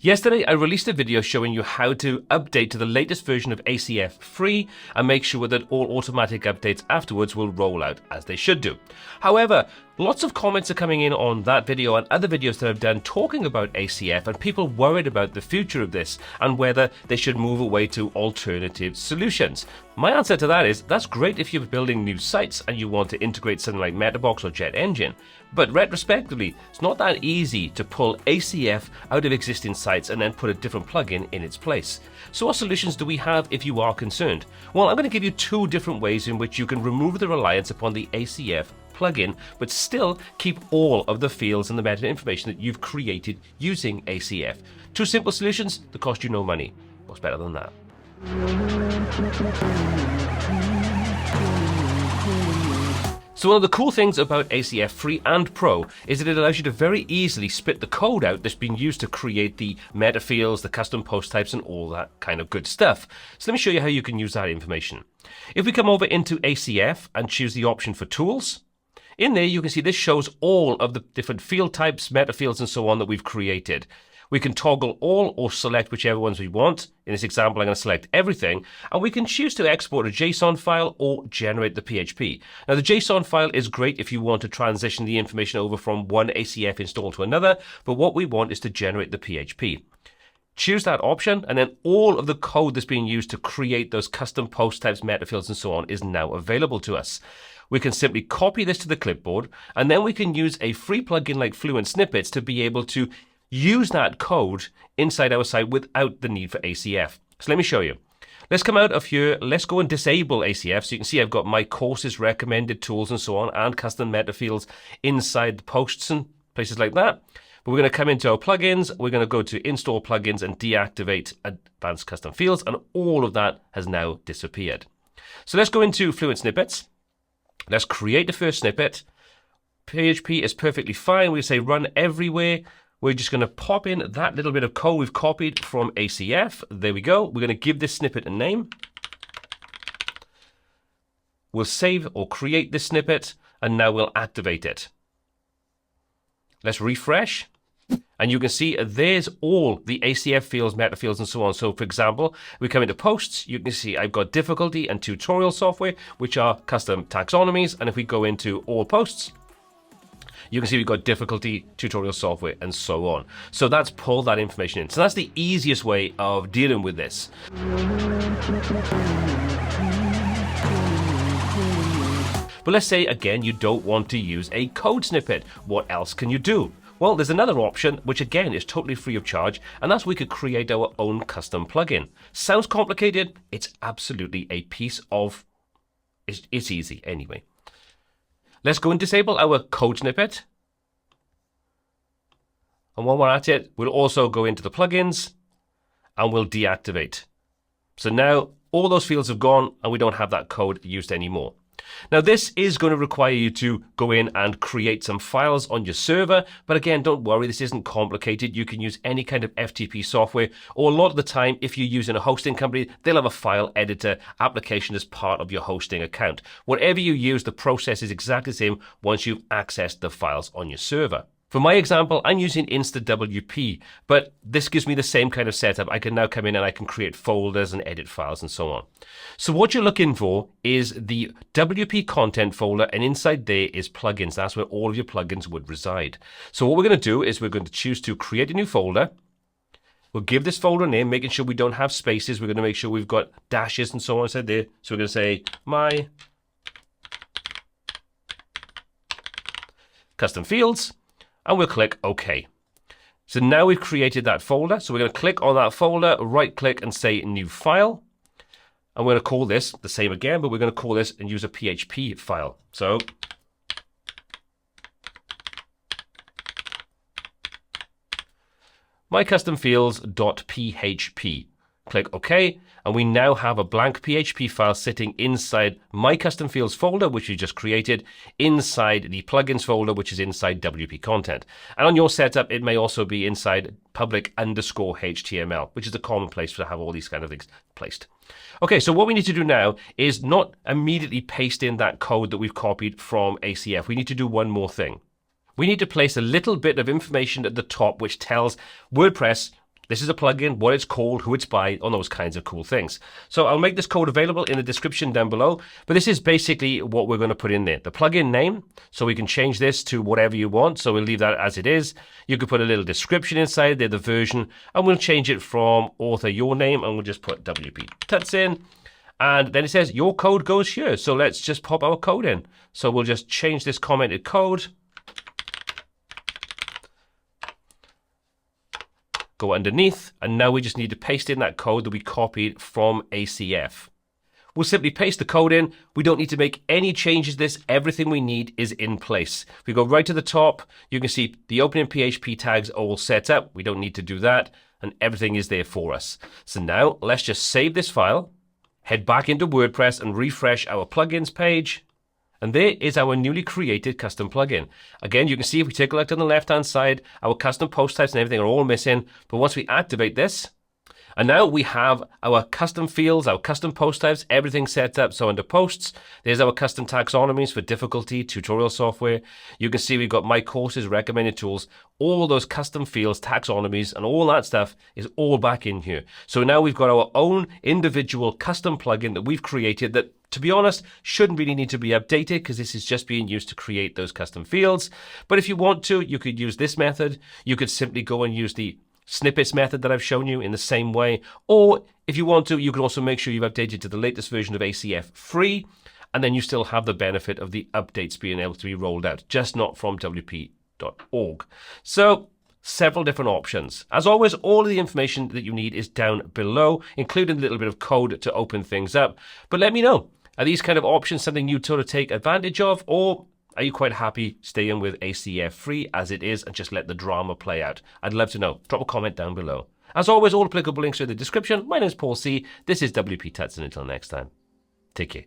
Yesterday, I released a video showing you how to update to the latest version of ACF free and make sure that all automatic updates afterwards will roll out as they should do. However, lots of comments are coming in on that video and other videos that I've done talking about ACF, and people worried about the future of this and whether they should move away to alternative solutions. My answer to that is, that's great if you're building new sites and you want to integrate something like MetaBox or JetEngine, but retrospectively, it's not that easy to pull ACF out of existing sites and then put a different plugin in its place. So what solutions do we have if you are concerned? Well, I'm going to give you two different ways in which you can remove the reliance upon the ACF plugin, but still keep all of the fields and the meta information that you've created using ACF. Two simple solutions that cost you no money. What's better than that? So one of the cool things about ACF Free and Pro is that it allows you to very easily spit the code out that's been used to create the meta fields, the custom post types, and all that kind of good stuff. So let me show you how you can use that information. If we come over into ACF and choose the option for tools, in there you can see this shows all of the different field types, meta fields, and so on that we've created. We can toggle all or select whichever ones we want. In this example, I'm going to select everything, and we can choose to export a JSON file or generate the PHP. Now, the JSON file is great if you want to transition the information over from one ACF install to another, but what we want is to generate the PHP. Choose that option, and then all of the code that's being used to create those custom post types, meta fields, and so on is now available to us. We can simply copy this to the clipboard, and then we can use a free plugin like Fluent Snippets to be able to use that code inside our site without the need for ACF. So let me show you. Let's come out of here. Let's go and disable ACF. So you can see I've got my courses, recommended tools, and so on, and custom meta fields inside the posts and places like that. But we're going to come into our plugins. We're going to go to install plugins and deactivate advanced custom fields, and all of that has now disappeared. So let's go into Fluent Snippets. Let's create the first snippet. PHP is perfectly fine. We say run everywhere. We're just going to pop in that little bit of code we've copied from ACF. There we go. We're going to give this snippet a name. We'll save or create this snippet, and now we'll activate it. Let's refresh. And you can see there's all the ACF fields, meta fields, and so on. So, for example, we come into posts. You can see I've got difficulty and tutorial software, which are custom taxonomies. And if we go into all posts, you can see we've got difficulty, tutorial software, and so on. So that's pull that information in. So that's the easiest way of dealing with this. But let's say, again, you don't want to use a code snippet. What else can you do? Well, there's another option, which again is totally free of charge, and that's we could create our own custom plugin. Sounds complicated? It's absolutely a piece of... It's easy anyway. Let's go and disable our code snippet. And while we're at it, we'll also go into the plugins and we'll deactivate. So now all those fields have gone and we don't have that code used anymore. Now this is going to require you to go in and create some files on your server, but again, don't worry, this isn't complicated. You can use any kind of FTP software, or a lot of the time, if you're using a hosting company, they'll have a file editor application as part of your hosting account. Whatever you use, the process is exactly the same once you've accessed the files on your server. For my example, I'm using InstaWP, but this gives me the same kind of setup. I can now come in and I can create folders and edit files and so on. So what you're looking for is the WP content folder, and inside there is plugins. That's where all of your plugins would reside. So what we're going to do is we're going to choose to create a new folder. We'll give this folder a name, making sure we don't have spaces. We're going to make sure we've got dashes and so on inside there. So we're going to say my custom fields. And we'll click OK. So now we've created that folder. So we're going to click on that folder, right click and say new file. And we're going to call this the same again, but we're going to call this and use a PHP file. So mycustomfields.php. Click OK, and we now have a blank PHP file sitting inside my custom fields folder, which we just created, inside the plugins folder, which is inside WP content. And on your setup, it may also be inside public_HTML, which is the common place to have all these kind of things placed. Okay, so what we need to do now is not immediately paste in that code that we've copied from ACF. We need to do one more thing. We need to place a little bit of information at the top which tells WordPress this is a plugin, what it's called, who it's by, on those kinds of cool things. So I'll make this code available in the description down below, but this is basically what we're going to put in there. The plugin name, so we can change this to whatever you want, so we'll leave that as it is. You could put a little description inside there, the version, and we'll change it from author your name, and we'll just put WPTuts in. And then it says your code goes here. So let's just pop our code in. So we'll just change this commented code. Go underneath. And now we just need to paste in that code that we copied from ACF. We'll simply paste the code in. We don't need to make any changes to this. Everything we need is in place. If we go right to the top, you can see the opening PHP tags are all set up. We don't need to do that. And everything is there for us. So now let's just save this file. Head back into WordPress and refresh our plugins page. And there is our newly created custom plugin. Again, you can see if we take a look on the left-hand side, our custom post types and everything are all missing. But once we activate this, and now we have our custom fields, our custom post types, everything set up. So under posts, there's our custom taxonomies for difficulty, tutorial software. You can see we've got my courses, recommended tools, all those custom fields, taxonomies, and all that stuff is all back in here. So now we've got our own individual custom plugin that we've created that, to be honest, shouldn't really need to be updated because this is just being used to create those custom fields. But if you want to, you could use this method. You could simply go and use the snippets method that I've shown you in the same way. Or if you want to, you can also make sure you've updated to the latest version of ACF free, and then you still have the benefit of the updates being able to be rolled out, just not from WP.org. So several different options. As always, all of the information that you need is down below, including a little bit of code to open things up. But let me know, are these kind of options something you'd sort of take advantage of, or are you quite happy staying with ACF free as it is and just let the drama play out? I'd love to know. Drop a comment down below. As always, all applicable links are in the description. My name is Paul C. This is WPTuts, and until next time, take care.